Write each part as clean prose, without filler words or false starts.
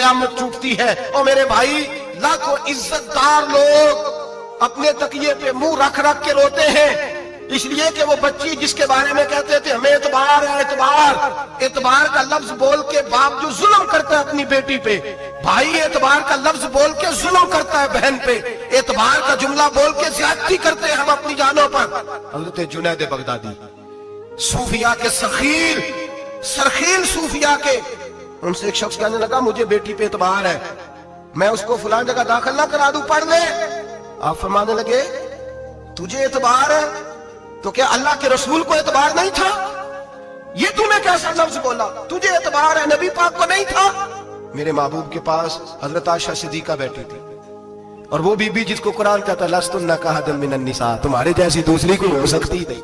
قیامت ٹوٹتی ہے۔ اور میرے بھائی، لاکھوں عزتدار لوگ اپنے تکیے پہ منہ رکھ رکھ کے روتے ہیں، اس لیے کہ وہ بچی جس کے بارے میں کہتے تھے ہمیں اعتبار ہے، اعتبار کا لفظ بول کے باپ جو ظلم کرتا ہے اپنی بیٹی پہ، بھائی اعتبار کا لفظ بول کے ظلم کرتا ہے بہن پہ، اعتبار کا جملہ بول کے زیادتی کرتے ہیں ہم اپنی جانوں پر۔ حضرت جنید بغدادی، صوفیاء کے سرخیل صوفیاء کے، ان سے ایک شخص کہنے لگا مجھے بیٹی پہ اعتبار ہے، میں اس کو فلاں جگہ داخل نہ کرا دوں، پڑھ لے۔ آپ فرمانے لگے تجھے اعتبار ہے تو کیا اللہ کے رسول کو اعتبار نہیں تھا؟ یہ تو نے کیسا لفظ بولا؟ تجھے اعتبار ہے، نبی پاک کو نہیں تھا؟ میرے محبوب کے پاس حضرت عائشہ صدیقہ بیٹھی تھی، اور وہ بی بی جس کو قرآن کہتا لستن کاحد من النساء، تمہارے جیسی دوسری کوئی ہو سکتی نہیں۔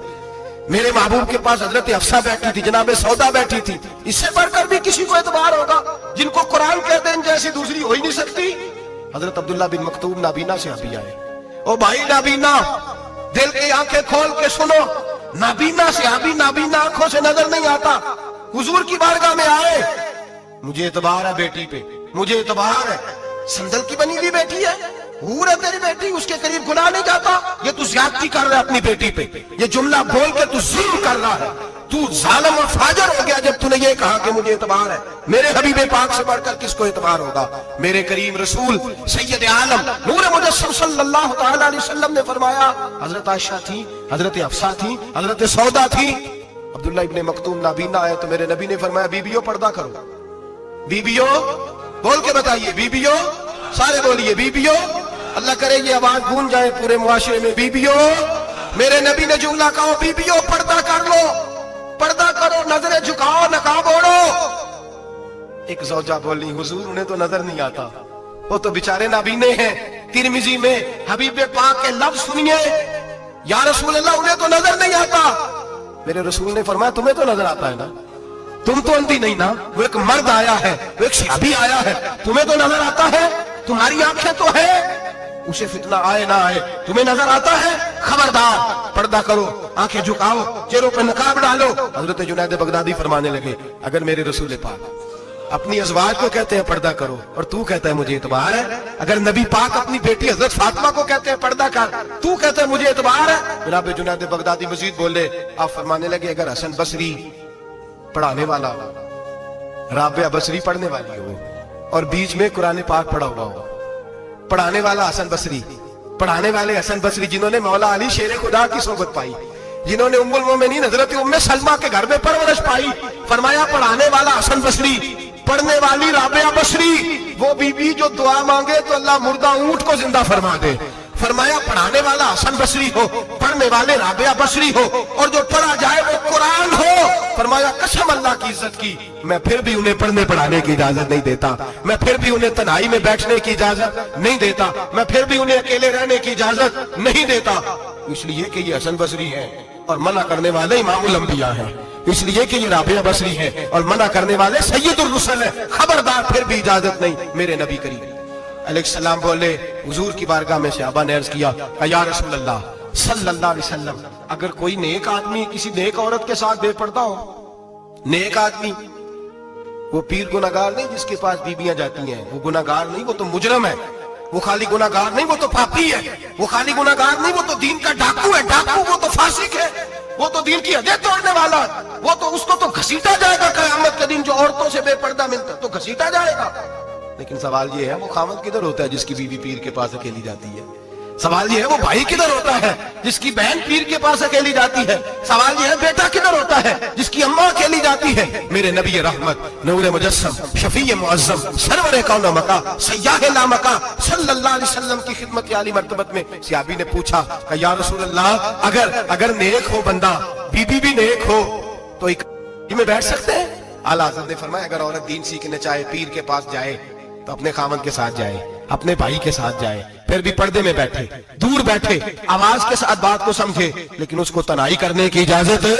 میرے محبوب کے پاس حضرت حفصہ بیٹھی تھی، جناب سودا بیٹھی تھی، اس سے بڑھ کر بھی کسی کو اعتبار ہوگا جن کو قرآن کہتے ہیں ان جیسی دوسری ہو ہی نہیں سکتی۔ حضرت عبداللہ بن مکتوم نابینا سے ابھی آئے، او بھائی نابینا، دل کی آنکھیں کھول کے سنو، نابینا سے ابھی نابینا آنکھوں سے نظر نہیں آتا، حضور کی بارگاہ میں آئے، مجھے اعتبار ہے بیٹی پہ، مجھے اعتبار ہے، سندل کی بنی ہوئی بیٹی ہے، حور ہے تیری بیٹی، اس کے قریب گناہ نہیں جاتا، یہ تو زیادتی کر رہا ہے اپنی بیٹی پہ، یہ جملہ بول کے تو ظلم کر رہا ہے، تو ظالم اور فاجر ہو گیا جب تو نے یہ کہا کہ مجھے اعتبار ہے۔ میرے حبیب پاک سے بڑھ کر کس کو اعتبار ہوگا؟ میرے کریم رسول سید عالم نور مجسم صلی اللہ تعالی علیہ وسلم نے فرمایا، حضرت عائشہ تھی، حضرت حفصہ تھی، حضرت سودا تھی، عبداللہ ابن مکتوم نابینا آئے تو میرے نبی نے فرمایا بیبیوں پردہ کرو، بیبیوں بول کے بتائیے، بیبیوں سارے بولیے، بیبیوں، اللہ کرے یہ آواز گونج جائے پورے معاشرے میں، بیبیوں، میرے نبی نے جملہ کہا بیبیوں پردہ کر لو، پردہ کرو، نظریں جھکاؤ، نقاب اوڑھو۔ ایک زوجہ بولی حضور انہیں تو نظر نہیں آتا، وہ تو بیچارے نابینے ہیں۔ ترمذی میں حبیب پاک کے لفظ سنیے، یا رسول اللہ انہیں تو نظر نہیں آتا۔ میرے رسول نے فرمایا تمہیں تو نظر آتا ہے نا، تم تو اندھی نہیں نا، وہ ایک مرد آیا ہے، وہ ایک صحابی آیا ہے، تمہیں تو نظر آتا ہے، تمہاری آنکھیں تو ہے، اسے فتنہ آئے نہ آئے تمہیں نظر آتا ہے، خبردار پردہ کرو، آنکھیں جھکاؤ، چہروں پہ نقاب ڈالو۔ حضرت جنید بغدادی فرمانے لگے اگر میرے رسول پاک اپنی ازواج کو کہتے ہیں پردہ کرو اور تو کہتا ہے مجھے اعتبار ہے، اگر نبی پاک اپنی بیٹی حضرت فاطمہ کو کہتے ہیں پردہ کر، تو کہتا ہے مجھے اعتبار ہے۔ جناب جنید بغدادی مزید بولے، آپ فرمانے لگے اگر حسن بصری پڑھانے والا، رابعہ بصری پڑھنے والی ہو اور بیچ میں قرآن پاک پڑھا ہوا ہو، پڑھانے والا حسن بصری، پڑھانے والے حسن بصری جنہوں نے مولا علی شیر خدا کی صحبت پائی، جنہوں نے ام المومنین حضرت ام سلمہ کے گھر میں پرورش پائی، فرمایا پڑھانے والا حسن بصری، پڑھنے والی رابعہ بصری، وہ بی بی جو دعا مانگے تو اللہ مردہ اونٹ کو زندہ فرما دے۔ فرمایا پڑھانے والا حسن بصری ہو، پڑھنے والے رابعہ بصری ہو، اور جو پڑھا جائے وہ قرآن ہو۔ فرمایا قسم اللہ کی عزت کی، میں پھر بھی انہیں پڑھنے پڑھانے کی اجازت نہیں دیتا، میں پھر بھی انہیں تنہائی میں بیٹھنے کی اجازت نہیں دیتا، میں پھر بھی انہیں اکیلے رہنے کی اجازت نہیں دیتا، اس لیے کہ یہ حسن بصری ہے اور منع کرنے والے امام الانبیاء ہیں، اس لیے کہ یہ رابعہ بصری ہے اور منع کرنے والے سید الرسل ہیں، خبردار پھر بھی اجازت نہیں۔ میرے نبی کریم علیہ السلام بولے، حضور کی بارگاہ میں صحابہ نے عرض کیا یا رسول اللہ صلی اللہ علیہ وسلم، اگر کوئی نیک آدمی کسی نیک عورت کے ساتھ بے پردہ ہو، نیک آدمی، وہ پیر گناہگار نہیں جس کے پاس بیویاں جاتی ہیں، وہ گناہگار نہیں، وہ تو مجرم ہے، وہ خالی گناہگار نہیں، وہ تو پاپی ہے، وہ خالی گناہگار نہیں، وہ تو دین کا ڈاکو ہے، ڈاکو، وہ تو فاسق ہے، وہ تو دین کی حدیں توڑنے والا ہے، وہ تو اس کو تو گھسیٹا جائے گا قیامت کے دن، جو عورتوں سے بے پردہ ملتا ہے تو گھسیٹا جائے گا۔ لیکن سوال یہ ہے وہ خامد کدھر ہوتا ہے جس کی بیوی پیر کے پاس اکیلی جاتی ہے؟ سوال یہ ہے وہ بھائی کدھر ہوتا ہے جس کی بہن پیر کے پاس اکیلی جاتی ہے؟ سوال یہ ہے بیٹا کدھر ہوتا ہے جس کی اماں اکیلی جاتی ہے؟ میرے نبی رحمت نور مجسم شفیع معظم سرور کون و مکا سیاح لامکا صلی اللہ علیہ وسلم کی خدمت کی عالی مرتبت میں صحابی نے پوچھا کہ یا رسول اللہ اگر نیک ہو بندہ، بی بی بھی نیک ہو تو ایک میں بیٹھ سکتے ہیں؟ اعلیٰ حضرت نے فرمایا اگر عورت دین سیکھنے چاہے پیر کے پاس جائے تو اپنے خامد کے ساتھ جائے، اپنے بھائی کے ساتھ جائے، پھر بھی پردے میں بیٹھے، دور بیٹھے، آواز کے ساتھ بات کو سمجھے، لیکن اس کو تنہائی کرنے کی اجازت ہے،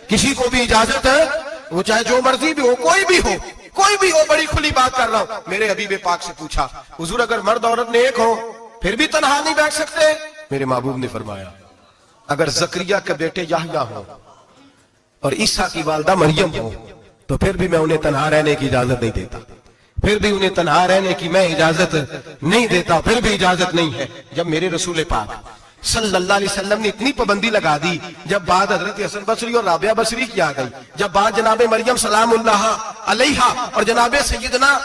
کسی کو بھی اجازت ہے، وہ چاہے جو مرضی بھی ہو، کوئی بھی ہو، بڑی کھلی بات کر رہا ہوں۔ میرے حبیب پاک سے پوچھا حضور اگر مرد عورت نیک ہو پھر بھی تنہا نہیں بیٹھ سکتے؟ میرے محبوب نے فرمایا اگر زکریا کے بیٹے یحییٰ ہو اور عیسیٰ کی والدہ مریم ہو تو پھر بھی میں انہیں تنہا رہنے کی اجازت نہیں دیتا، پھر بھی انہیں تنہا رہنے کی میں اجازت نہیں دیتا، پھر بھی اجازت نہیں ہے۔ جب میرے رسول پاک صلی اللہ علیہ وسلم نے اتنی پابندی لگا دی، جب بات حضرت حسن بصری اور رابعہ بصری کی آ گئی، جب بات جناب مریم سلام اللہ علیہا اور جناب سیدنا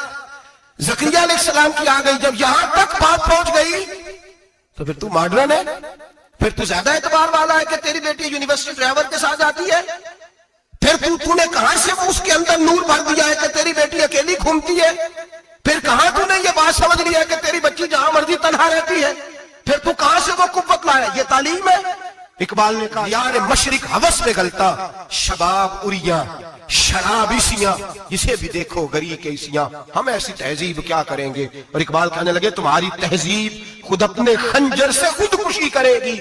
زکریا علیہ السلام کی آ گئی، جب یہاں تک بات پہنچ گئی تو پھر تو ماڈرن ہے، پھر تو زیادہ اعتبار والا ہے کہ تیری بیٹی یونیورسٹی ڈرائیور کے ساتھ جاتی ہے، پھر تو نے کہاں سے اس کے اندر نور بھر دیا ہے کہ تیری بیٹی اکیلی گھومتی ہے، پھر کہاں تو نے یہ بات سمجھ لی ہے کہ تیری بچی جہاں مرضی تنہا رہتی ہے، پھر تو کہاں سے وہ قوت لایا؟ یہ تعلیم ہے۔ اقبال نے کہا یار مشرق ہوس میں گلتا شباب اریاں شراب اسیاں، جسے بھی دیکھو گری کے اسیاں، ہم ایسی تہذیب کیا کریں گے؟ اور اقبال کہنے لگے تمہاری تہذیب خود اپنے خنجر سے خودکشی کرے گی،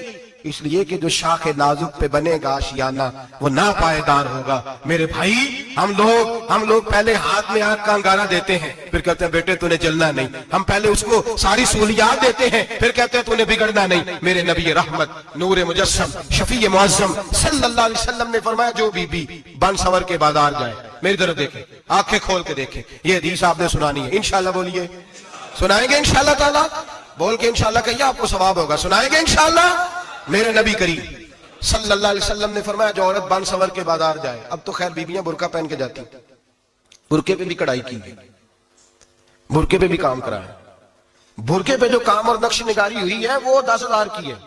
اس لیے کہ جو شاخ نازک پہ بنے گا آشیانہ وہ ناپائیدار ہوگا۔ میرے بھائی ہم لوگ پہلے ہاتھ میں آگ کا انگارہ دیتے ہیں، پھر کہتے ہیں بیٹے تو نے جلنا نہیں، ہم پہلے اس کو ساری سہولیات دیتے ہیں، پھر کہتے ہیں تو نے بگڑنا نہیں۔ میرے نبی رحمت نور مجسم شفیع معظم صلی اللہ علیہ وسلم نے فرمایا جو بی بی بن سور کے بازار جائے، میری طرف دیکھیں، آنکھیں کھول کے دیکھیں، یہ حدیث آپ نے سنانی ہے، انشاءاللہ بولیے، سنائیں گے انشاءاللہ تعالیٰ، بول کے انشاءاللہ کہیے آپ کو ثواب ہوگا، سنائیں گے انشاءاللہ۔ میرے نبی کریم صلی اللہ علیہ وسلم نے فرمایا جو عورت بن سور کے بازار جائے، اب تو خیر بیویاں برقع پہن کے جاتی، برقعے پہ بھی کڑھائی کی گئی، برقعے پہ بھی کام کرا ہے، برقعے پہ جو کام اور نقش نگاری ہوئی ہے وہ 10,000 کی ہے۔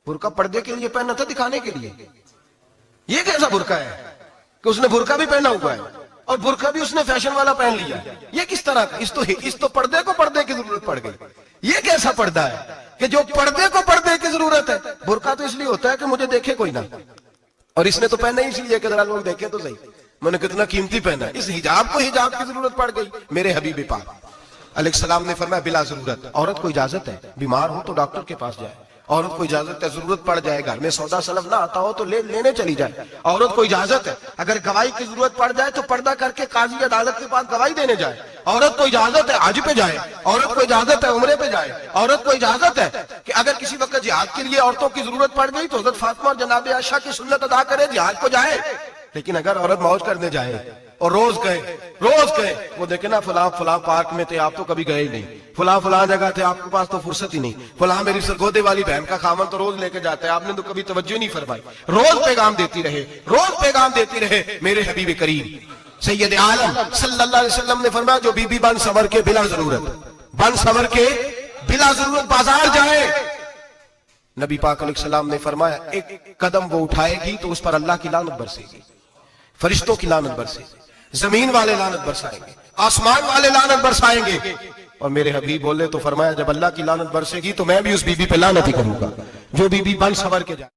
برقع پردے کے لیے پہنا تھا، دکھانے کے لیے۔ یہ کیسا برقع ہے کہ اس نے برقع بھی پہنا ہوا ہے اور برقع بھی اس نے فیشن والا پہن لیا؟ یہ کس طرح کا؟ اس تو پردے کو پردے کی ضرورت پڑ گئی۔ یہ کیسا پردہ ہے کہ جو پردے کو پردے کی ضرورت ہے؟ برقع تو اس لیے ہوتا ہے کہ مجھے دیکھے کوئی نہ، اور اس نے تو پہنا ہی اس لیے کہ ذرا لوگ دیکھیں تو صحیح میں نے کتنا قیمتی پہنا ہے۔ اس حجاب کو حجاب کی ضرورت پڑ گئی۔ میرے حبیب پاک علیہ السلام نے فرمایا بلا ضرورت، عورت کو اجازت ہے بیمار ہو تو ڈاکٹر کے پاس جائے، عورت کو اجازت ہے ضرورت پڑ جائے گھر میں سودا سلف نہ آتا ہو تو لینے چلی جائے، عورت کو اجازت ہے اگر گواہی کی ضرورت پڑ جائے تو پردہ کر کے قاضی عدالت کے پاس گواہی دینے جائے، عورت کو اجازت ہے حج پہ جائے، عورت کو اجازت ہے عمرے پہ جائے، عورت کو اجازت ہے کہ اگر کسی وقت جہاد کے لیے عورتوں کی ضرورت پڑ گئی تو حضرت فاطمہ اور جناب عائشہ کی سنت ادا کرے جہاد کو جائے۔ لیکن اگر عورت موج کرنے جائے اور روز گئے وہ دیکھے نا فلاں پارک میں تھے آپ تو کبھی گئے ہی نہیں، فلاں جگہ تھے آپ کے پاس تو فرصت ہی نہیں، فلاں میری سرگودے والی بہن کا خامن تو روز لے کے جاتا ہے آپ نے تو کبھی توجہ نہیں فرمائی، روز پیغام دیتی رہے۔ میرے حبیب کریم سید عالم صلی اللہ علیہ وسلم نے فرمایا جو بی بی بن سور کے بلا ضرورت بازار جائے، نبی پاک علیہ السلام نے فرمایا ایک قدم وہ اٹھائے گی تو اس پر اللہ کی لعنت برسے گی، فرشتوں کی لعنت برسے گی، زمین والے لعنت برسائیں گے، آسمان والے لعنت برسائیں گے۔ اور میرے حبیب بولے تو فرمایا جب اللہ کی لعنت برسے گی تو میں بھی اس بی بی پہ لعنت ہی کروں گا جو بی بی بن سور کے جائے۔